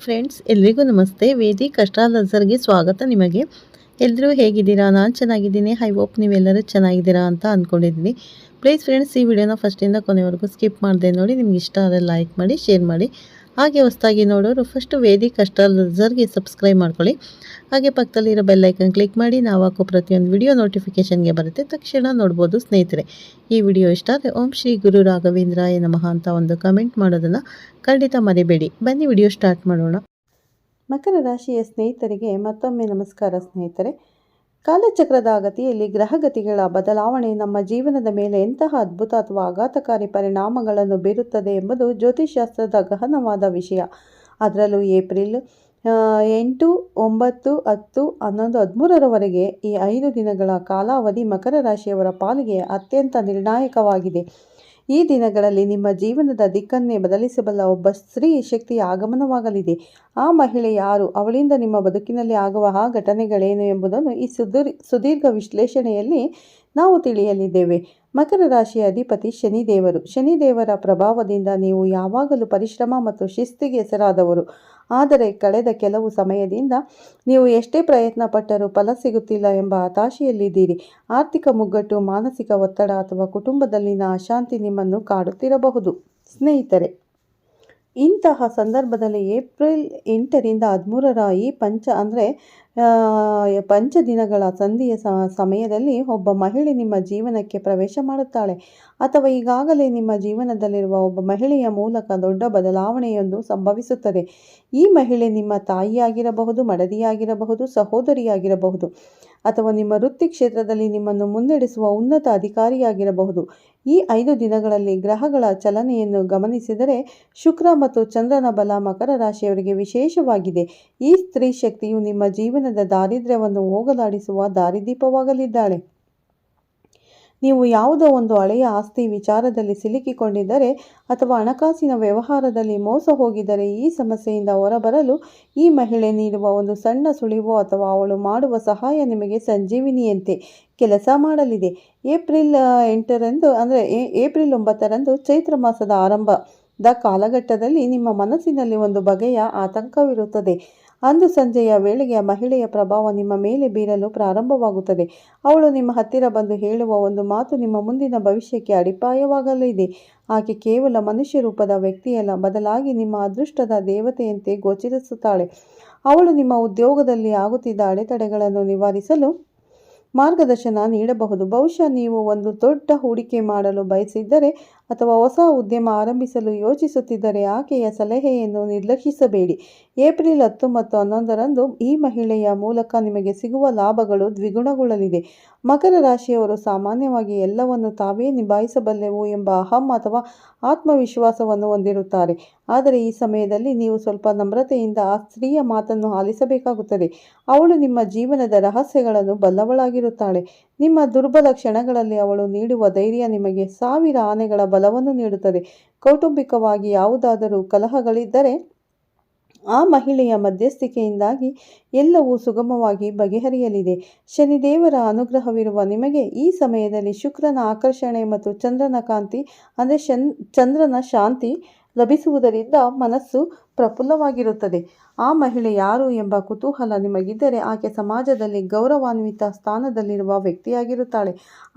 Friends, ಎಲ್ರಿಗೂ ನಮಸ್ತೆ. Vedic ಅಸ್ಟ್ರಾಲಜರ್ಗೆ ಸ್ವಾಗತ. ನಿಮಗೆ ಎಲ್ಲರೂ ಹೇಗಿದ್ದೀರಾ? ನಾನು ಚೆನ್ನಾಗಿದ್ದೀನಿ. ಐ ಹೋಪ್ ನೀವೆಲ್ಲರೂ ಚೆನ್ನಾಗಿದ್ದೀರಾ ಅಂತ ಅಂದ್ಕೊಂಡಿದ್ದೀನಿ. ಪ್ಲೀಸ್ ಫ್ರೆಂಡ್ಸ್, ಈ ವಿಡಿಯೋನ ಫಸ್ಟಿಂದ ಕೊನೆವರೆಗೂ ಸ್ಕಿಪ್ ಮಾಡದೆ ನೋಡಿ. ನಿಮ್ಗೆ ಇಷ್ಟ ಆದರೆ ಲೈಕ್ ಮಾಡಿ, ಶೇರ್ ಮಾಡಿ. ಹಾಗೆ ಹೊಸದಾಗಿ ನೋಡೋರು ಫಸ್ಟು ವೇದಿಕ್ ಅಸ್ಟ್ರಾಲಜರ್ಗೆ ಸಬ್ಸ್ಕ್ರೈಬ್ ಮಾಡ್ಕೊಳ್ಳಿ. ಹಾಗೆ ಪಕ್ಕದಲ್ಲಿರೋ ಬೆಲ್ಲೈಕನ್ ಕ್ಲಿಕ್ ಮಾಡಿ. ನಾವು ಹಾಕೋ ಪ್ರತಿಯೊಂದು ವಿಡಿಯೋ ನೋಟಿಫಿಕೇಷನ್ಗೆ ಬರುತ್ತೆ, ತಕ್ಷಣ ನೋಡ್ಬೋದು. ಸ್ನೇಹಿತರೆ, ಈ ವಿಡಿಯೋ ಇಷ್ಟ ಆದರೆ ಓಂ ಶ್ರೀ ಗುರು ರಾಘವೇಂದ್ರಾಯ ನಮಃ ಅಂತ ಒಂದು ಕಮೆಂಟ್ ಮಾಡೋದನ್ನು ಖಂಡಿತ ಮರಿಬೇಡಿ. ಬನ್ನಿ ವಿಡಿಯೋ ಸ್ಟಾರ್ಟ್ ಮಾಡೋಣ. ಮಕರ ರಾಶಿಯ ಸ್ನೇಹಿತರಿಗೆ ಮತ್ತೊಮ್ಮೆ ನಮಸ್ಕಾರ. ಸ್ನೇಹಿತರೆ, ಕಾಲಚಕ್ರದ ಗತಿಯಲ್ಲಿ ಗ್ರಹಗತಿಗಳ ಬದಲಾವಣೆ ನಮ್ಮ ಜೀವನದ ಮೇಲೆ ಎಂತಹ ಅದ್ಭುತ ಅಥವಾ ಆಘಾತಕಾರಿ ಪರಿಣಾಮಗಳನ್ನು ಬೀರುತ್ತದೆ ಎಂಬುದು ಜ್ಯೋತಿಷಾಸ್ತ್ರದ ಗಹನವಾದ ವಿಷಯ. ಅದರಲ್ಲೂ ಏಪ್ರಿಲ್ 8, 9, 10, 11, 13ರವರೆಗೆ ಈ 5 ದಿನಗಳ ಕಾಲಾವಧಿ ಮಕರ ರಾಶಿಯವರ ಪಾಲಿಗೆ ಅತ್ಯಂತ ನಿರ್ಣಾಯಕವಾಗಿದೆ. ಈ ದಿನಗಳಲ್ಲಿ ನಿಮ್ಮ ಜೀವನದ ದಿಕ್ಕನ್ನೇ ಬದಲಿಸಬಲ್ಲ ಒಬ್ಬ ಸ್ತ್ರೀ ಶಕ್ತಿಯ ಆಗಮನವಾಗಲಿದೆ. ಆ ಮಹಿಳೆ ಯಾರು, ಅವಳಿಂದ ನಿಮ್ಮ ಬದುಕಿನಲ್ಲಿ ಆಗುವ ಆ ಘಟನೆಗಳೇನು ಎಂಬುದನ್ನು ಈ ಸುದೀರ್ಘ ವಿಶ್ಲೇಷಣೆಯಲ್ಲಿ ನಾವು ತಿಳಿಯಲಿದ್ದೇವೆ. ಮಕರ ರಾಶಿಯ ಅಧಿಪತಿ ಶನಿದೇವರು. ಶನಿದೇವರ ಪ್ರಭಾವದಿಂದ ನೀವು ಯಾವಾಗಲೂ ಪರಿಶ್ರಮ ಮತ್ತು ಶಿಸ್ತಿಗೆ ಹೆಸರಾದವರು. ಆದರೆ ಕಳೆದ ಕೆಲವು ಸಮಯದಿಂದ ನೀವು ಎಷ್ಟೇ ಪ್ರಯತ್ನ ಪಟ್ಟರೂ ಫಲ ಸಿಗುತ್ತಿಲ್ಲ ಎಂಬ ಹತಾಶೆಯಲ್ಲಿದ್ದೀರಿ. ಆರ್ಥಿಕ ಮುಗ್ಗಟ್ಟು, ಮಾನಸಿಕ ಒತ್ತಡ ಅಥವಾ ಕುಟುಂಬದಲ್ಲಿನ ಅಶಾಂತಿ ನಿಮ್ಮನ್ನು ಕಾಡುತ್ತಿರಬಹುದು. ಸ್ನೇಹಿತರೆ, ಇಂತಹ ಸಂದರ್ಭದಲ್ಲಿ ಏಪ್ರಿಲ್ 8ರಿಂದ 13ರ ಈ ಪಂಚ ದಿನಗಳ ಸಂಧಿಯ ಸಮಯದಲ್ಲಿ ಒಬ್ಬ ಮಹಿಳೆ ನಿಮ್ಮ ಜೀವನಕ್ಕೆ ಪ್ರವೇಶ ಮಾಡುತ್ತಾಳೆ, ಅಥವಾ ಈಗಾಗಲೇ ನಿಮ್ಮ ಜೀವನದಲ್ಲಿರುವ ಒಬ್ಬ ಮಹಿಳೆಯ ಮೂಲಕ ದೊಡ್ಡ ಬದಲಾವಣೆಯೊಂದು ಸಂಭವಿಸುತ್ತದೆ. ಈ ಮಹಿಳೆ ನಿಮ್ಮ ತಾಯಿಯಾಗಿರಬಹುದು, ಮಡದಿಯಾಗಿರಬಹುದು, ಸಹೋದರಿಯಾಗಿರಬಹುದು, ಅಥವಾ ನಿಮ್ಮ ವೃತ್ತಿ ಕ್ಷೇತ್ರದಲ್ಲಿ ನಿಮ್ಮನ್ನು ಮುನ್ನಡೆಸುವ ಉನ್ನತ ಅಧಿಕಾರಿಯಾಗಿರಬಹುದು. ಈ 5 ದಿನಗಳಲ್ಲಿ ಗ್ರಹಗಳ ಚಲನೆಯನ್ನು ಗಮನಿಸಿದರೆ ಶುಕ್ರ ಮತ್ತು ಚಂದ್ರನ ಬಲ ಮಕರ ರಾಶಿಯವರಿಗೆ ವಿಶೇಷವಾಗಿದೆ. ಈ ಸ್ತ್ರೀ ಶಕ್ತಿಯು ನಿಮ್ಮ ಜೀವನದ ದಾರಿದ್ರ್ಯವನ್ನು ಹೋಗಲಾಡಿಸುವ ದಾರಿದೀಪವಾಗಲಿದ್ದಾಳೆ. ನೀವು ಯಾವುದೋ ಒಂದು ಹಳೆಯ ಆಸ್ತಿ ವಿಚಾರದಲ್ಲಿ ಸಿಲುಕಿಕೊಂಡಿದ್ದರೆ ಅಥವಾ ಹಣಕಾಸಿನ ವ್ಯವಹಾರದಲ್ಲಿ ಮೋಸ ಹೋಗಿದ್ದರೆ ಈ ಸಮಸ್ಯೆಯಿಂದ ಹೊರಬರಲು ಈ ಮಹಿಳೆ ನೀಡುವ ಒಂದು ಸಣ್ಣ ಸುಳಿವು ಅಥವಾ ಅವಳು ಮಾಡುವ ಸಹಾಯ ನಿಮಗೆ ಸಂಜೀವಿನಿಯಂತೆ ಕೆಲಸ ಮಾಡಲಿದೆ. ಏಪ್ರಿಲ್ 9ರಂದು ಚೈತ್ರ ಮಾಸದ ಆರಂಭದ ಕಾಲಘಟ್ಟದಲ್ಲಿ ನಿಮ್ಮ ಮನಸ್ಸಿನಲ್ಲಿ ಒಂದು ಬಗೆಯ ಆತಂಕವಿರುತ್ತದೆ. ಅಂದು ಸಂಜೆಯ ವೇಳೆಗೆ ಮಹಿಳೆಯ ಪ್ರಭಾವ ನಿಮ್ಮ ಮೇಲೆ ಬೀರಲು ಪ್ರಾರಂಭವಾಗುತ್ತದೆ. ಅವಳು ನಿಮ್ಮ ಹತ್ತಿರ ಬಂದು ಹೇಳುವ ಒಂದು ಮಾತು ನಿಮ್ಮ ಮುಂದಿನ ಭವಿಷ್ಯಕ್ಕೆ ಅಡಿಪಾಯವಾಗಲಿದೆ. ಆಕೆ ಕೇವಲ ಮನುಷ್ಯ ರೂಪದ ವ್ಯಕ್ತಿಯಲ್ಲ, ಬದಲಾಗಿ ನಿಮ್ಮ ಅದೃಷ್ಟದ ದೇವತೆಯಂತೆ ಗೋಚರಿಸುತ್ತಾಳೆ. ಅವಳು ನಿಮ್ಮ ಉದ್ಯೋಗದಲ್ಲಿ ಆಗುತ್ತಿದ್ದ ಅಡೆತಡೆಗಳನ್ನು ನಿವಾರಿಸಲು ಮಾರ್ಗದರ್ಶನ ನೀಡಬಹುದು. ಬಹುಶಃ ನೀವು ಒಂದು ದೊಡ್ಡ ಹೂಡಿಕೆ ಮಾಡಲು ಬಯಸಿದ್ದರೆ ಅಥವಾ ಹೊಸ ಉದ್ಯಮ ಆರಂಭಿಸಲು ಯೋಚಿಸುತ್ತಿದ್ದರೆ ಆಕೆಯ ಸಲಹೆಯನ್ನು ನಿರ್ಲಕ್ಷಿಸಬೇಡಿ. ಏಪ್ರಿಲ್ 10 ಮತ್ತು 11ರಂದು ಈ ಮಹಿಳೆಯ ಮೂಲಕ ನಿಮಗೆ ಸಿಗುವ ಲಾಭಗಳು ದ್ವಿಗುಣಗೊಳ್ಳಲಿದೆ. ಮಕರ ರಾಶಿಯವರು ಸಾಮಾನ್ಯವಾಗಿ ಎಲ್ಲವನ್ನು ತಾವೇ ನಿಭಾಯಿಸಬಲ್ಲೆವು ಎಂಬ ಅಹಂ ಅಥವಾ ಆತ್ಮವಿಶ್ವಾಸವನ್ನು ಹೊಂದಿರುತ್ತಾರೆ. ಆದರೆ ಈ ಸಮಯದಲ್ಲಿ ನೀವು ಸ್ವಲ್ಪ ನಮ್ರತೆಯಿಂದ ಆ ಸ್ತ್ರೀಯ ಮಾತನ್ನು ಆಲಿಸಬೇಕಾಗುತ್ತದೆ. ಅವಳು ನಿಮ್ಮ ಜೀವನದ ರಹಸ್ಯಗಳನ್ನು ಬಲ್ಲವಳಾಗಿರುತ್ತಾಳೆ. ನಿಮ್ಮ ದುರ್ಬಲ ಕ್ಷಣಗಳಲ್ಲಿ ಅವಳು ನೀಡುವ ಧೈರ್ಯ ನಿಮಗೆ 1000 ಆನೆಗಳ ಬಲವನ್ನು ನೀಡುತ್ತದೆ. ಕೌಟುಂಬಿಕವಾಗಿ ಯಾವುದಾದರೂ ಕಲಹಗಳಿದ್ದರೆ ಆ ಮಹಿಳೆಯ ಮಧ್ಯಸ್ಥಿಕೆಯಿಂದಾಗಿ ಎಲ್ಲವೂ ಸುಗಮವಾಗಿ ಬಗೆಹರಿಯಲಿದೆ. ಶನಿದೇವರ ಅನುಗ್ರಹವಿರುವ ನಿಮಗೆ ಈ ಸಮಯದಲ್ಲಿ ಶುಕ್ರನ ಆಕರ್ಷಣೆ ಮತ್ತು ಚಂದ್ರನ ಕಾಂತಿ ಚಂದ್ರನ ಶಾಂತಿ ಲಭಿಸುವುದರಿಂದ ಮನಸ್ಸು ಪ್ರಫುಲ್ಲವಾಗಿರುತ್ತದೆ. ಆ ಮಹಿಳೆ ಯಾರು ಎಂಬ ಕುತೂಹಲ ನಿಮಗಿದ್ದರೆ ಆಕೆ ಸಮಾಜದಲ್ಲಿ ಗೌರವಾನ್ವಿತ ಸ್ಥಾನದಲ್ಲಿರುವ ವ್ಯಕ್ತಿಯಾಗಿರುತ್ತಾಳೆ.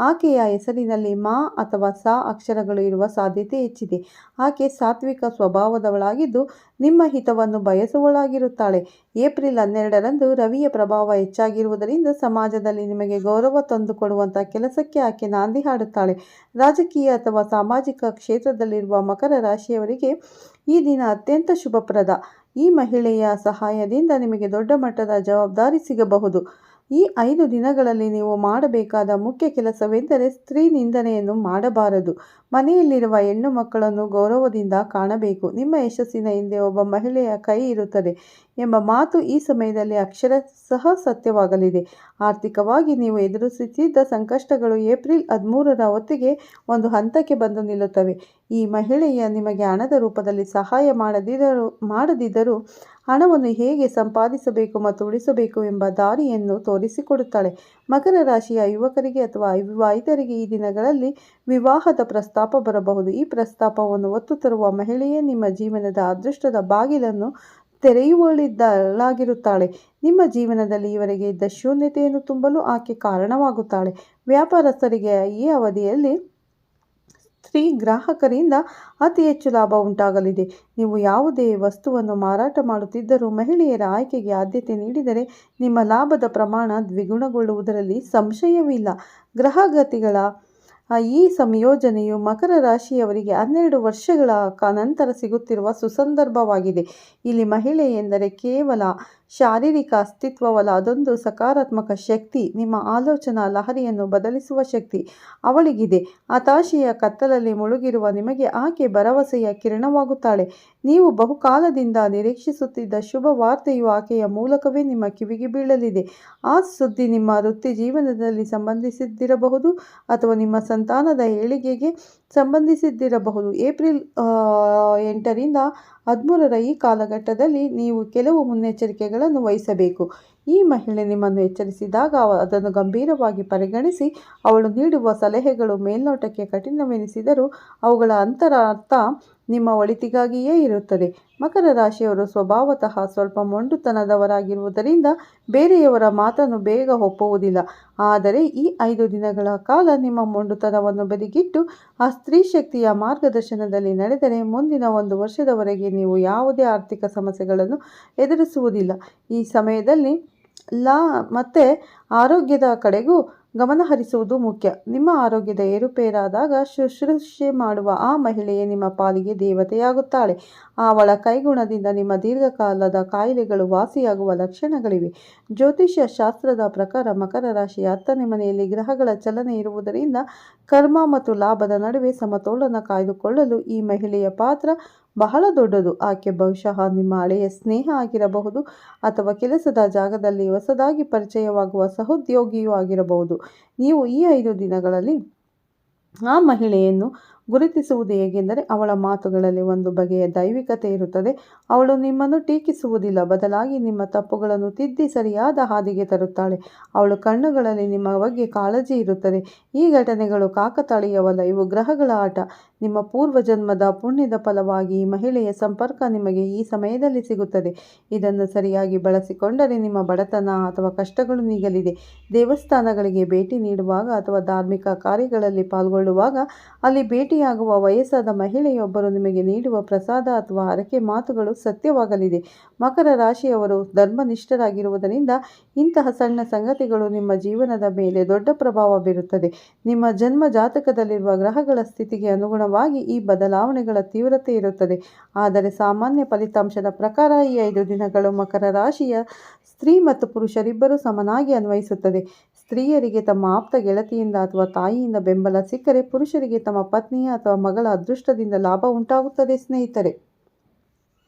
ಆಕೆಯ ಹೆಸರಿನಲ್ಲಿ ಮಾ ಅಥವಾ ಸಾ ಅಕ್ಷರಗಳು ಇರುವ ಸಾಧ್ಯತೆ ಹೆಚ್ಚಿದೆ. ಆಕೆ ಸಾತ್ವಿಕ ಸ್ವಭಾವದವಳಾಗಿದ್ದು ನಿಮ್ಮ ಹಿತವನ್ನು ಬಯಸುವಳಾಗಿರುತ್ತಾಳೆ. ಏಪ್ರಿಲ್ 12ರಂದು ರವಿಯ ಪ್ರಭಾವ ಹೆಚ್ಚಾಗಿರುವುದರಿಂದ ಸಮಾಜದಲ್ಲಿ ನಿಮಗೆ ಗೌರವ ತಂದುಕೊಡುವಂಥ ಕೆಲಸಕ್ಕೆ ಆಕೆ ನಾಂದಿ ಹಾಡುತ್ತಾಳೆ. ರಾಜಕೀಯ ಅಥವಾ ಸಾಮಾಜಿಕ ಕ್ಷೇತ್ರದಲ್ಲಿರುವ ಮಕರ ರಾಶಿಯವರಿಗೆ ಈ ದಿನ ಅತ್ಯಂತ ಶುಭಪ್ರದ. ಈ ಮಹಿಳೆಯ ಸಹಾಯದಿಂದ ನಿಮಗೆ ದೊಡ್ಡ ಮಟ್ಟದ ಜವಾಬ್ದಾರಿ ಸಿಗಬಹುದು. ಈ 5 ದಿನಗಳಲ್ಲಿ ನೀವು ಮಾಡಬೇಕಾದ ಮುಖ್ಯ ಕೆಲಸವೆಂದರೆ ಸ್ತ್ರೀ ನಿಂದನೆಯನ್ನು ಮಾಡಬಾರದು. ಮನೆಯಲ್ಲಿರುವ ಹೆಣ್ಣು ಮಕ್ಕಳನ್ನು ಗೌರವದಿಂದ ಕಾಣಬೇಕು. ನಿಮ್ಮ ಯಶಸ್ಸಿನ ಹಿಂದೆ ಒಬ್ಬ ಮಹಿಳೆಯ ಕೈ ಇರುತ್ತದೆ ಎಂಬ ಮಾತು ಈ ಸಮಯದಲ್ಲಿ ಅಕ್ಷರಶಃ ಸತ್ಯವಾಗಲಿದೆ. ಆರ್ಥಿಕವಾಗಿ ನೀವು ಎದುರಿಸುತ್ತಿದ್ದ ಸಂಕಷ್ಟಗಳು ಏಪ್ರಿಲ್ 13ರ ಹೊತ್ತಿಗೆ ಒಂದು ಹಂತಕ್ಕೆ ಬಂದು ನಿಲ್ಲುತ್ತವೆ. ಈ ಮಹಿಳೆಯ ನಿಮಗೆ ಹಣದ ರೂಪದಲ್ಲಿ ಸಹಾಯ ಮಾಡದಿದ್ದರೂ ಹಣವನ್ನು ಹೇಗೆ ಸಂಪಾದಿಸಬೇಕು ಮತ್ತು ಉಳಿಸಬೇಕು ಎಂಬ ದಾರಿಯನ್ನು ತೋರಿಸಿಕೊಡುತ್ತಾಳೆ. ಮಕರ ರಾಶಿಯ ಯುವಕರಿಗೆ ಅಥವಾ ಅವಿವಾಹಿತರಿಗೆ ಈ ದಿನಗಳಲ್ಲಿ ವಿವಾಹದ ಪ್ರಸ್ತಾಪ ಬರಬಹುದು. ಈ ಪ್ರಸ್ತಾಪವನ್ನು ಹೊತ್ತು ತರುವ ಮಹಿಳೆಯೇ ನಿಮ್ಮ ಜೀವನದ ಅದೃಷ್ಟದ ಬಾಗಿಲನ್ನು ತೆರೆಯುವಳಿದ್ದಳಾಗಿರುತ್ತಾಳೆ. ನಿಮ್ಮ ಜೀವನದಲ್ಲಿ ಇವರಿಗೆ ಇದ್ದ ಶೂನ್ಯತೆಯನ್ನು ತುಂಬಲು ಆಕೆ ಕಾರಣವಾಗುತ್ತಾಳೆ. ವ್ಯಾಪಾರಸ್ಥರಿಗೆ ಈ ಅವಧಿಯಲ್ಲಿ ಸ್ತ್ರೀ ಗ್ರಾಹಕರಿಂದ ಅತಿ ಹೆಚ್ಚು ಲಾಭ ಉಂಟಾಗಲಿದೆ. ನೀವು ಯಾವುದೇ ವಸ್ತುವನ್ನು ಮಾರಾಟ ಮಾಡುತ್ತಿದ್ದರೂ ಮಹಿಳೆಯರ ಆಯ್ಕೆಗೆ ಆದ್ಯತೆ ನೀಡಿದರೆ ನಿಮ್ಮ ಲಾಭದ ಪ್ರಮಾಣ ದ್ವಿಗುಣಗೊಳ್ಳುವುದರಲ್ಲಿ ಸಂಶಯವಿಲ್ಲ. ಗ್ರಹಗತಿಗಳ ಈ ಸಂಯೋಜನೆಯು ಮಕರ ರಾಶಿಯವರಿಗೆ 12 ವರ್ಷಗಳ ನಂತರ ಸಿಗುತ್ತಿರುವ ಸುಸಂದರ್ಭವಾಗಿದೆ. ಇಲ್ಲಿ ಮಹಿಳೆ ಎಂದರೆ ಕೇವಲ ಶಾರೀರಿಕ ಅಸ್ತಿತ್ವವಲ್ಲ, ಅದೊಂದು ಸಕಾರಾತ್ಮಕ ಶಕ್ತಿ. ನಿಮ್ಮ ಆಲೋಚನಾ ಲಹರಿಯನ್ನು ಬದಲಿಸುವ ಶಕ್ತಿ ಅವಳಿಗಿದೆ. ಹತಾಶೆಯ ಕತ್ತಲಲ್ಲಿ ಮುಳುಗಿರುವ ನಿಮಗೆ ಆಕೆ ಭರವಸೆಯ ಕಿರಣವಾಗುತ್ತಾಳೆ. ನೀವು ಬಹುಕಾಲದಿಂದ ನಿರೀಕ್ಷಿಸುತ್ತಿದ್ದ ಶುಭ ವಾರ್ತೆಯು ಆಕೆಯ ಮೂಲಕವೇ ನಿಮ್ಮ ಕಿವಿಗೆ ಬೀಳಲಿದೆ. ಆ ಸುದ್ದಿ ನಿಮ್ಮ ವೃತ್ತಿ ಜೀವನದಲ್ಲಿ ಸಂಬಂಧಿಸಿದ್ದಿರಬಹುದು ಅಥವಾ ನಿಮ್ಮ ಸಂತಾನದ ಏಳಿಗೆಗೆ ಸಂಬಂಧಿಸಿದ್ದಿರಬಹುದು. ಏಪ್ರಿಲ್ 8ರಿಂದ 13ರ ಈ ಕಾಲಘಟ್ಟದಲ್ಲಿ ನೀವು ಕೆಲವು ಮುನ್ನೆಚ್ಚರಿಕೆಗಳನ್ನು ವಹಿಸಬೇಕು. ಈ ಮಹಿಳೆ ನಿಮ್ಮನ್ನು ಎಚ್ಚರಿಸಿದಾಗ ಅದನ್ನು ಗಂಭೀರವಾಗಿ ಪರಿಗಣಿಸಿ. ಅವಳು ನೀಡುವ ಸಲಹೆಗಳು ಮೇಲ್ನೋಟಕ್ಕೆ ಕಠಿಣವೆನಿಸಿದರೂ ಅವುಗಳ ಅಂತರಾರ್ಥ ನಿಮ್ಮ ಒಳಿತಿಗಾಗಿಯೇ ಇರುತ್ತದೆ. ಮಕರ ರಾಶಿಯವರು ಸ್ವಭಾವತಃ ಸ್ವಲ್ಪ ಮೊಂಡುತನದವರಾಗಿರುವುದರಿಂದ ಬೇರೆಯವರ ಮಾತನ್ನು ಬೇಗ ಒಪ್ಪುವುದಿಲ್ಲ. ಆದರೆ ಈ 5 ದಿನಗಳ ಕಾಲ ನಿಮ್ಮ ಮೊಂಡುತನವನ್ನು ಬದಿಗಿಟ್ಟು ಆ ಸ್ತ್ರೀ ಶಕ್ತಿಯ ಮಾರ್ಗದರ್ಶನದಲ್ಲಿ ನಡೆದರೆ ಮುಂದಿನ 1 ವರ್ಷದವರೆಗೆ ನೀವು ಯಾವುದೇ ಆರ್ಥಿಕ ಸಮಸ್ಯೆಗಳನ್ನು ಎದುರಿಸುವುದಿಲ್ಲ. ಈ ಸಮಯದಲ್ಲಿ ಮತ್ತು ಆರೋಗ್ಯದ ಕಡೆಗೂ ಗಮನ ಹರಿಸುವುದು ಮುಖ್ಯ. ನಿಮ್ಮ ಆರೋಗ್ಯದ ಏರುಪೇರಾದಾಗ ಶುಶ್ರೂಷೆ ಮಾಡುವ ಆ ಮಹಿಳೆಯೇ ನಿಮ್ಮ ಪಾಲಿಗೆ ದೇವತೆಯಾಗುತ್ತಾಳೆ. ಅವಳ ಕೈಗುಣದಿಂದ ನಿಮ್ಮ ದೀರ್ಘಕಾಲದ ಕಾಯಿಲೆಗಳು ವಾಸಿಯಾಗುವ ಲಕ್ಷಣಗಳಿವೆ. ಜ್ಯೋತಿಷ್ಯ ಶಾಸ್ತ್ರದ ಪ್ರಕಾರ ಮಕರ ರಾಶಿಯ 10ನೇ ಮನೆಯಲ್ಲಿ ಗ್ರಹಗಳ ಚಲನೆ ಇರುವುದರಿಂದ ಕರ್ಮ ಮತ್ತು ಲಾಭದ ನಡುವೆ ಸಮತೋಲನ ಕಾಯ್ದುಕೊಳ್ಳಲು ಈ ಮಹಿಳೆಯ ಪಾತ್ರ ಬಹಳ ದೊಡ್ಡದು. ಆಕೆ ಬಹುಶಃ ನಿಮ್ಮ ಹಳೆಯ ಸ್ನೇಹ ಆಗಿರಬಹುದು ಅಥವಾ ಕೆಲಸದ ಜಾಗದಲ್ಲಿ ಹೊಸದಾಗಿ ಪರಿಚಯವಾಗುವ ಸಹೋದ್ಯೋಗಿಯೂ ಆಗಿರಬಹುದು. ನೀವು ಈ 5 ದಿನಗಳಲ್ಲಿ ಆ ಮಹಿಳೆಯನ್ನು ಗುರುತಿಸುವುದು ಹೇಗೆಂದರೆ ಅವಳ ಮಾತುಗಳಲ್ಲಿ ಒಂದು ಬಗೆಯ ದೈವಿಕತೆ ಇರುತ್ತದೆ. ಅವಳು ನಿಮ್ಮನ್ನು ಟೀಕಿಸುವುದಿಲ್ಲ, ಬದಲಾಗಿ ನಿಮ್ಮ ತಪ್ಪುಗಳನ್ನು ತಿದ್ದಿ ಸರಿಯಾದ ಹಾದಿಗೆ ತರುತ್ತಾಳೆ. ಅವಳ ಕಣ್ಣುಗಳಲ್ಲಿ ನಿಮ್ಮ ಬಗ್ಗೆ ಕಾಳಜಿ ಇರುತ್ತದೆ. ಈ ಘಟನೆಗಳು ಕಾಕತಾಳೀಯವಲ್ಲ, ಇವು ಗ್ರಹಗಳ ಆಟ. ನಿಮ್ಮ ಪೂರ್ವಜನ್ಮದ ಪುಣ್ಯದ ಫಲವಾಗಿ ಈ ಮಹಿಳೆಯ ಸಂಪರ್ಕ ನಿಮಗೆ ಈ ಸಮಯದಲ್ಲಿ ಸಿಗುತ್ತದೆ. ಇದನ್ನು ಸರಿಯಾಗಿ ಬಳಸಿಕೊಂಡರೆ ನಿಮ್ಮ ಬಡತನ ಅಥವಾ ಕಷ್ಟಗಳು ನೀಗಲಿದೆ. ದೇವಸ್ಥಾನಗಳಿಗೆ ಭೇಟಿ ನೀಡುವಾಗ ಅಥವಾ ಧಾರ್ಮಿಕ ಕಾರ್ಯಗಳಲ್ಲಿ ಪಾಲ್ಗೊಳ್ಳುವಾಗ ಅಲ್ಲಿ ಭೇಟಿಯಾಗುವ ವಯಸ್ಸಾದ ಮಹಿಳೆಯೊಬ್ಬರು ನಿಮಗೆ ನೀಡುವ ಪ್ರಸಾದ ಅಥವಾ ಹರಕೆ ಮಾತುಗಳು ಸತ್ಯವಾಗಲಿದೆ. ಮಕರ ರಾಶಿಯವರು ಧರ್ಮನಿಷ್ಠರಾಗಿರುವುದರಿಂದ ಇಂತಹ ಸಣ್ಣ ಸಂಗತಿಗಳು ನಿಮ್ಮ ಜೀವನದ ಮೇಲೆ ದೊಡ್ಡ ಪ್ರಭಾವ ಬೀರುತ್ತದೆ. ನಿಮ್ಮ ಜನ್ಮ ಜಾತಕದಲ್ಲಿರುವ ಗ್ರಹಗಳ ಸ್ಥಿತಿಗೆ ಅನುಗುಣವಾಗಿ ಈ ಬದಲಾವಣೆಗಳ ತೀವ್ರತೆ ಇರುತ್ತದೆ. ಆದರೆ ಸಾಮಾನ್ಯ ಫಲಿತಾಂಶದ ಪ್ರಕಾರ ಈ 5 ದಿನಗಳು ಮಕರ ರಾಶಿಯ ಸ್ತ್ರೀ ಮತ್ತು ಪುರುಷರಿಬ್ಬರೂ ಸಮನಾಗಿ ಅನ್ವಯಿಸುತ್ತದೆ. ಸ್ತ್ರೀಯರಿಗೆ ತಮ್ಮ ಆಪ್ತ ಗೆಳತಿಯಿಂದ ಅಥವಾ ತಾಯಿಯಿಂದ ಬೆಂಬಲ ಸಿಕ್ಕರೆ, ಪುರುಷರಿಗೆ ತಮ್ಮ ಪತ್ನಿಯ ಅಥವಾ ಮಗಳ ಅದೃಷ್ಟದಿಂದ ಲಾಭ ಉಂಟಾಗುತ್ತದೆ. ಸ್ನೇಹಿತರೆ,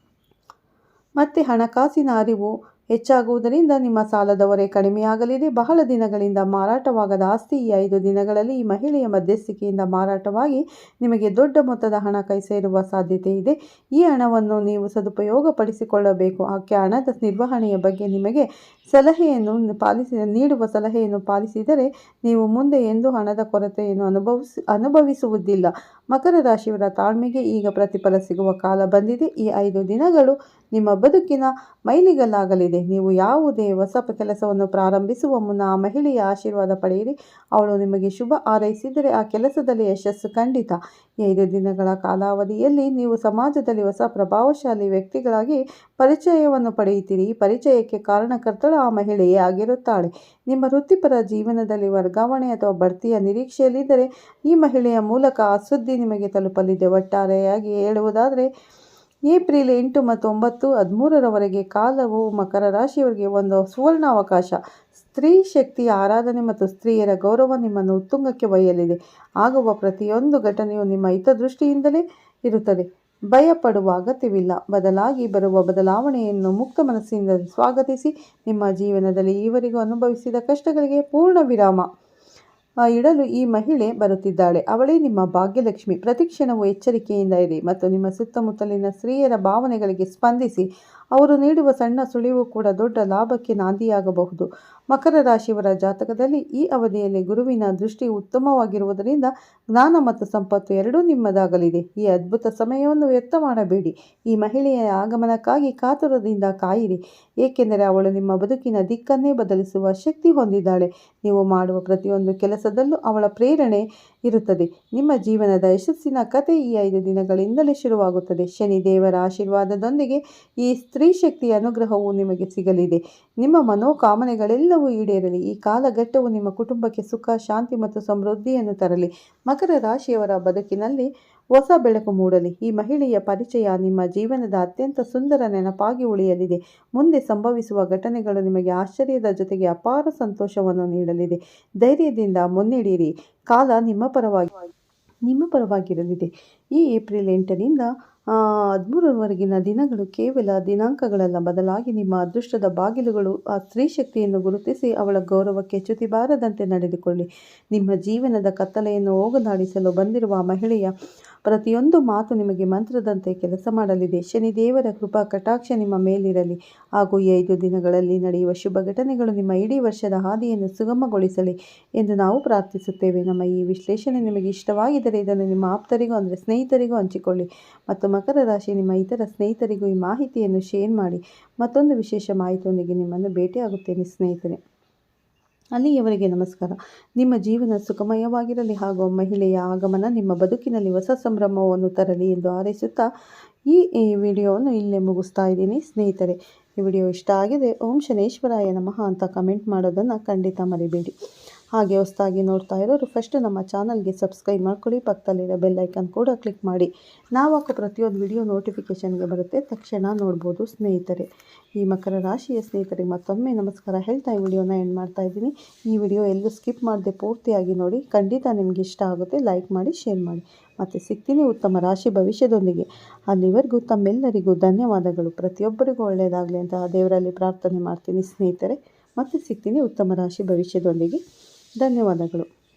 ಮತ್ತೆ ಹಣಕಾಸಿನ ಅರಿವು ಹೆಚ್ಚಾಗುವುದರಿಂದ ನಿಮ್ಮ ಸಾಲದ ಹೊರೆ ಕಡಿಮೆಯಾಗಲಿದೆ. ಬಹಳ ದಿನಗಳಿಂದ ಮಾರಾಟವಾಗದ ಆಸ್ತಿ ಈ 5 ದಿನಗಳಲ್ಲಿ ಈ ಮಹಿಳೆಯ ಮಧ್ಯಸ್ಥಿಕೆಯಿಂದ ಮಾರಾಟವಾಗಿ ನಿಮಗೆ ದೊಡ್ಡ ಮೊತ್ತದ ಹಣ ಕೈ ಸೇರುವ ಸಾಧ್ಯತೆ ಇದೆ. ಈ ಹಣವನ್ನು ನೀವು ಸದುಪಯೋಗಪಡಿಸಿಕೊಳ್ಳಬೇಕು. ಆಕೆ ಹಣದ ನಿರ್ವಹಣೆಯ ಬಗ್ಗೆ ನಿಮಗೆ ನೀಡುವ ಸಲಹೆಯನ್ನು ಪಾಲಿಸಿದರೆ ನೀವು ಮುಂದೆ ಎಂದೂ ಹಣದ ಕೊರತೆಯನ್ನು ಅನುಭವಿಸುವುದಿಲ್ಲ. ಮಕರ ರಾಶಿಯವರ ತಾಳ್ಮೆಗೆ ಈಗ ಪ್ರತಿಫಲ ಸಿಗುವ ಕಾಲ ಬಂದಿದೆ. ಈ 5 ದಿನಗಳು ನಿಮ್ಮ ಬದುಕಿನ ಮೈಲಿಗಲ್ಲಾಗಲಿದೆ. ನೀವು ಯಾವುದೇ ಹೊಸ ಕೆಲಸವನ್ನು ಪ್ರಾರಂಭಿಸುವ ಮುನ್ನ ಆ ಮಹಿಳೆಯ ಆಶೀರ್ವಾದ ಪಡೆಯಿರಿ. ಅವಳು ನಿಮಗೆ ಶುಭ ಹಾರೈಸಿದರೆ ಆ ಕೆಲಸದಲ್ಲಿ ಯಶಸ್ಸು ಖಂಡಿತ. ಈ 5 ದಿನಗಳ ಕಾಲಾವಧಿಯಲ್ಲಿ ನೀವು ಸಮಾಜದಲ್ಲಿ ಹೊಸ ಪ್ರಭಾವಶಾಲಿ ವ್ಯಕ್ತಿಗಳಾಗಿ ಪರಿಚಯವನ್ನು ಪಡೆಯುತ್ತೀರಿ. ಈ ಪರಿಚಯಕ್ಕೆ ಕಾರಣಕರ್ತಳು ಆ ಮಹಿಳೆಯೇ ಆಗಿರುತ್ತಾಳೆ. ನಿಮ್ಮ ವೃತ್ತಿಪರ ಜೀವನದಲ್ಲಿ ವರ್ಗಾವಣೆ ಅಥವಾ ಬಡ್ತಿಯ ನಿರೀಕ್ಷೆಯಲ್ಲಿದ್ದರೆ ಈ ಮಹಿಳೆಯ ಮೂಲಕ ಆ ಸುದ್ದಿ ನಿಮಗೆ ತಲುಪಲಿದೆ. ಒಟ್ಟಾರೆಯಾಗಿ ಹೇಳುವುದಾದರೆ ಏಪ್ರಿಲ್ 8 ಮತ್ತು 9, 13ರವರೆಗೆ ಕಾಲವು ಮಕರ ರಾಶಿಯವರಿಗೆ ಒಂದು ಸುವರ್ಣ ಅವಕಾಶ. ಸ್ತ್ರೀ ಶಕ್ತಿಯ ಆರಾಧನೆ ಮತ್ತು ಸ್ತ್ರೀಯರ ಗೌರವ ನಿಮ್ಮನ್ನು ಉತ್ತುಂಗಕ್ಕೆ ಒಯ್ಯಲಿದೆ. ಆಗುವ ಪ್ರತಿಯೊಂದು ಘಟನೆಯು ನಿಮ್ಮ ಹಿತದೃಷ್ಟಿಯಿಂದಲೇ ಇರುತ್ತದೆ. ಭಯಪಡುವ ಅಗತ್ಯವಿಲ್ಲ. ಬದಲಾಗಿ ಬರುವ ಬದಲಾವಣೆಯನ್ನು ಮುಕ್ತ ಮನಸ್ಸಿನಿಂದ ಸ್ವಾಗತಿಸಿ. ನಿಮ್ಮ ಜೀವನದಲ್ಲಿ ಈವರೆಗೂ ಅನುಭವಿಸಿದ ಕಷ್ಟಗಳಿಗೆ ಪೂರ್ಣ ವಿರಾಮ ಇಡಲು ಈ ಮಹಿಳೆ ಬರುತ್ತಿದ್ದಾಳೆ. ಅವಳೇ ನಿಮ್ಮ ಭಾಗ್ಯಲಕ್ಷ್ಮಿ. ಪ್ರತಿಕ್ಷಣವೂ ಎಚ್ಚರಿಕೆಯಿಂದ ಇರಿ ಮತ್ತು ನಿಮ್ಮ ಸುತ್ತಮುತ್ತಲಿನ ಸ್ತ್ರೀಯರ ಭಾವನೆಗಳಿಗೆ ಸ್ಪಂದಿಸಿ. ಅವರು ನೀಡುವ ಸಣ್ಣ ಸುಳಿವು ಕೂಡ ದೊಡ್ಡ ಲಾಭಕ್ಕೆ ನಾಂದಿಯಾಗಬಹುದು. ಮಕರ ರಾಶಿಯವರ ಜಾತಕದಲ್ಲಿ ಈ ಅವಧಿಯಲ್ಲಿ ಗುರುವಿನ ದೃಷ್ಟಿ ಉತ್ತಮವಾಗಿರುವುದರಿಂದ ಜ್ಞಾನ ಮತ್ತು ಸಂಪತ್ತು ಎರಡೂ ನಿಮ್ಮದಾಗಲಿದೆ. ಈ ಅದ್ಭುತ ಸಮಯವನ್ನು ವ್ಯರ್ಥ ಮಾಡಬೇಡಿ. ಈ ಮಹಿಳೆಯ ಆಗಮನಕ್ಕಾಗಿ ಕಾತುರದಿಂದ ಕಾಯಿರಿ, ಏಕೆಂದರೆ ಅವಳು ನಿಮ್ಮ ಬದುಕಿನ ದಿಕ್ಕನ್ನೇ ಬದಲಿಸುವ ಶಕ್ತಿ ಹೊಂದಿದ್ದಾಳೆ. ನೀವು ಮಾಡುವ ಪ್ರತಿಯೊಂದು ಕೆಲಸದಲ್ಲೂ ಅವಳ ಪ್ರೇರಣೆ ಇರುತ್ತದೆ. ನಿಮ್ಮ ಜೀವನದ ಯಶಸ್ಸಿನ ಕತೆ ಈ 5 ದಿನಗಳಿಂದಲೇ ಶುರುವಾಗುತ್ತದೆ. ಶನಿ ದೇವರ ಆಶೀರ್ವಾದದೊಂದಿಗೆ ಈ ಸ್ತ್ರೀ ಶಕ್ತಿಯ ಅನುಗ್ರಹವು ನಿಮಗೆ ಸಿಗಲಿದೆ. ನಿಮ್ಮ ಮನೋಕಾಮನೆಗಳೆಲ್ಲವೂ ಈಡೇರಲಿ. ಈ ಕಾಲಘಟ್ಟವು ನಿಮ್ಮ ಕುಟುಂಬಕ್ಕೆ ಸುಖ, ಶಾಂತಿ ಮತ್ತು ಸಮೃದ್ಧಿಯನ್ನು ತರಲಿ. ಮಕರ ರಾಶಿಯವರ ಬದುಕಿನಲ್ಲಿ ಹೊಸ ಬೆಳಕು ಮೂಡಲಿ. ಈ ಮಹಿಳೆಯ ಪರಿಚಯ ನಿಮ್ಮ ಜೀವನದ ಅತ್ಯಂತ ಸುಂದರ ನೆನಪಾಗಿ ಉಳಿಯಲಿದೆ. ಮುಂದೆ ಸಂಭವಿಸುವ ಘಟನೆಗಳು ನಿಮಗೆ ಆಶ್ಚರ್ಯದ ಜೊತೆಗೆ ಅಪಾರ ಸಂತೋಷವನ್ನು ನೀಡಲಿದೆ. ಧೈರ್ಯದಿಂದ ಮುನ್ನಡೆಯಿರಿ. ಕಾಲ ನಿಮ್ಮ ಪರವಾಗಿರಲಿದೆ. ಈ ಏಪ್ರಿಲ್ 8ರಿಂದ 13ರವರೆಗಿನ ದಿನಗಳು ಕೇವಲ ದಿನಾಂಕಗಳಲ್ಲ, ಬದಲಾಗಿ ನಿಮ್ಮ ಅದೃಷ್ಟದ ಬಾಗಿಲುಗಳು. ಆ ಸ್ತ್ರೀ ಶಕ್ತಿಯನ್ನು ಗುರುತಿಸಿ ಅವಳ ಗೌರವಕ್ಕೆ ಚ್ಯುತಿ ಬಾರದಂತೆ ನಡೆದುಕೊಳ್ಳಿ. ನಿಮ್ಮ ಜೀವನದ ಕತ್ತಲೆಯನ್ನು ಹೋಗಲಾಡಿಸಲು ಬಂದಿರುವ ಆ ಮಹಿಳೆಯ ಪ್ರತಿಯೊಂದು ಮಾತು ನಿಮಗೆ ಮಂತ್ರದಂತೆ ಕೆಲಸ ಮಾಡಲಿದೆ. ಶನಿದೇವರ ಕೃಪಾ ಕಟಾಕ್ಷ ನಿಮ್ಮ ಮೇಲಿರಲಿ ಹಾಗೂ ಈ 5 ದಿನಗಳಲ್ಲಿ ನಡೆಯುವ ಶುಭ ಘಟನೆಗಳು ನಿಮ್ಮ ಇಡೀ ವರ್ಷದ ಹಾದಿಯನ್ನು ಸುಗಮಗೊಳಿಸಲಿ ಎಂದು ನಾವು ಪ್ರಾರ್ಥಿಸುತ್ತೇವೆ. ನಮ್ಮ ಈ ವಿಶ್ಲೇಷಣೆ ನಿಮಗೆ ಇಷ್ಟವಾಗಿದ್ದರೆ ಇದನ್ನು ನಿಮ್ಮ ಆಪ್ತರಿಗೂ ಅಂದರೆ ಸ್ನೇಹಿತರಿಗೂ ಹಂಚಿಕೊಳ್ಳಿ ಮತ್ತು ಮಕರ ರಾಶಿ ನಿಮ್ಮ ಇತರ ಸ್ನೇಹಿತರಿಗೂ ಈ ಮಾಹಿತಿಯನ್ನು ಶೇರ್ ಮಾಡಿ. ಮತ್ತೊಂದು ವಿಶೇಷ ಮಾಹಿತಿಯೊಂದಿಗೆ ನಿಮ್ಮನ್ನು ಭೇಟಿಯಾಗುತ್ತೇನೆ ಸ್ನೇಹಿತರೆ. ಅಲ್ಲಿಯವರೆಗೆ ನಮಸ್ಕಾರ. ನಿಮ್ಮ ಜೀವನ ಸುಖಮಯವಾಗಿರಲಿ ಹಾಗೂ ಮಹಿಳೆಯ ಆಗಮನ ನಿಮ್ಮ ಬದುಕಿನಲ್ಲಿ ಹೊಸ ಸಂಭ್ರಮವನ್ನು ತರಲಿ ಎಂದು ಹಾರೈಸುತ್ತಾ ಈ ವಿಡಿಯೋವನ್ನು ಇಲ್ಲೇ ಮುಗಿಸ್ತಾ ಇದ್ದೀನಿ ಸ್ನೇಹಿತರೆ. ಈ ವಿಡಿಯೋ ಇಷ್ಟ ಆಗಿದೆ ಓಂ ಶನೇಶ್ವರಾಯ ನಮಃ ಅಂತ ಕಮೆಂಟ್ ಮಾಡೋದನ್ನು ಖಂಡಿತ ಮರಿಬೇಡಿ. ಹಾಗೆ ಹೊಸದಾಗಿ ನೋಡ್ತಾ ಇರೋರು ಫಸ್ಟ್ ನಮ್ಮ ಚಾನಲ್ಗೆ ಸಬ್ಸ್ಕ್ರೈಬ್ ಮಾಡ್ಕೊಳ್ಳಿ, ಪಕ್ಕದಲ್ಲಿರೋ ಬೆಲ್ ಐಕನ್ ಕೂಡ ಕ್ಲಿಕ್ ಮಾಡಿ. ನಾವು ಹಾಕೋ ಪ್ರತಿಯೊಂದು ವಿಡಿಯೋ ನೋಟಿಫಿಕೇಷನ್ಗೆ ಬರುತ್ತೆ, ತಕ್ಷಣ ನೋಡ್ಬೋದು ಸ್ನೇಹಿತರೆ. ಈ ಮಕರ ರಾಶಿಯ ಸ್ನೇಹಿತರಿಗೆ ಮತ್ತೊಮ್ಮೆ ನಮಸ್ಕಾರ ಹೇಳ್ತಾ ಈ ವಿಡಿಯೋನ ಎಂಡ್ ಮಾಡ್ತಾ ಇದ್ದೀನಿ. ಈ ವಿಡಿಯೋ ಎಲ್ಲೂ ಸ್ಕಿಪ್ ಮಾಡದೆ ಪೂರ್ತಿಯಾಗಿ ನೋಡಿ, ಖಂಡಿತ ನಿಮಗೆ ಇಷ್ಟ ಆಗುತ್ತೆ. ಲೈಕ್ ಮಾಡಿ, ಶೇರ್ ಮಾಡಿ. ಮತ್ತು ಸಿಗ್ತೀನಿ ಉತ್ತಮ ರಾಶಿ ಭವಿಷ್ಯದೊಂದಿಗೆ. ಅಲ್ಲಿವರೆಗೂ ತಮ್ಮೆಲ್ಲರಿಗೂ ಧನ್ಯವಾದಗಳು. ಪ್ರತಿಯೊಬ್ಬರಿಗೂ ಒಳ್ಳೆಯದಾಗಲಿ ಅಂತ ದೇವರಲ್ಲಿ ಪ್ರಾರ್ಥನೆ ಮಾಡ್ತೀನಿ ಸ್ನೇಹಿತರೆ. ಮತ್ತೆ ಸಿಗ್ತೀನಿ ಉತ್ತಮ ರಾಶಿ ಭವಿಷ್ಯದೊಂದಿಗೆ. ಧನ್ಯವಾದಗಳು.